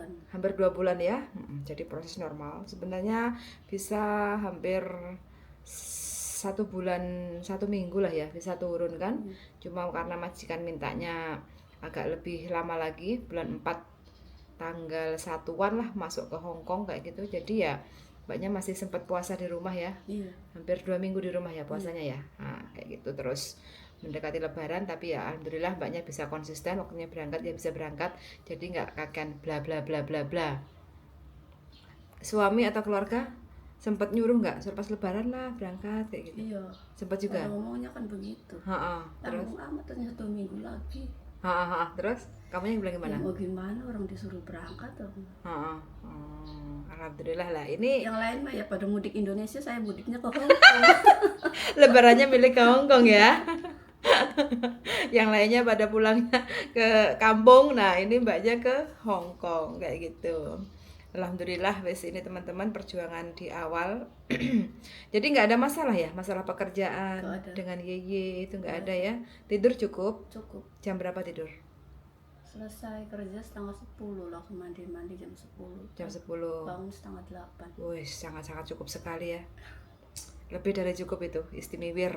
bulan. Hampir 2 bulan ya. Jadi proses normal. Sebenarnya bisa hampir 1 bulan, 1 minggu lah ya bisa turun kan. Cuma karena majikan mintanya agak lebih lama lagi, bulan 4 tanggal 1-an lah masuk ke Hong Kong kayak gitu. Jadi ya mbaknya masih sempat puasa di rumah ya. Iya. Hampir 2 minggu di rumah ya puasanya ya. Nah, kayak gitu terus mendekati lebaran, tapi ya alhamdulillah mbaknya bisa konsisten, waktunya berangkat ya bisa berangkat, jadi nggak akan bla bla bla bla bla. Suami atau keluarga sempat nyuruh nggak suruh pas lebaran lah berangkat kayak gitu? Iya. Sempat juga. Pada ngomongnya kan begitu. Terus Tanggung amat ternyata 2 minggu lagi. terus kamu yang bilang gimana? Ya mau gimana, orang disuruh berangkat dong. Alhamdulillah lah ini Yang lain mah ya pada mudik Indonesia, saya mudiknya ke Hong Kong. lebarannya milik ke Hong Kong ya. Yang lainnya pada pulangnya ke kampung, nah ini mbaknya ke Hong Kong kayak gitu. Alhamdulillah wes ini teman-teman perjuangan di awal. Jadi nggak ada masalah ya, masalah pekerjaan Nggak ada. dengan Yeye itu nggak ada ya. Tidur cukup. Cukup. Jam berapa tidur? Selesai kerja setengah 10, langsung mandi jam 10. Jam 10. Bangun setengah 8. Wih, sangat-sangat cukup sekali ya. Lebih dari cukup itu, istimewir.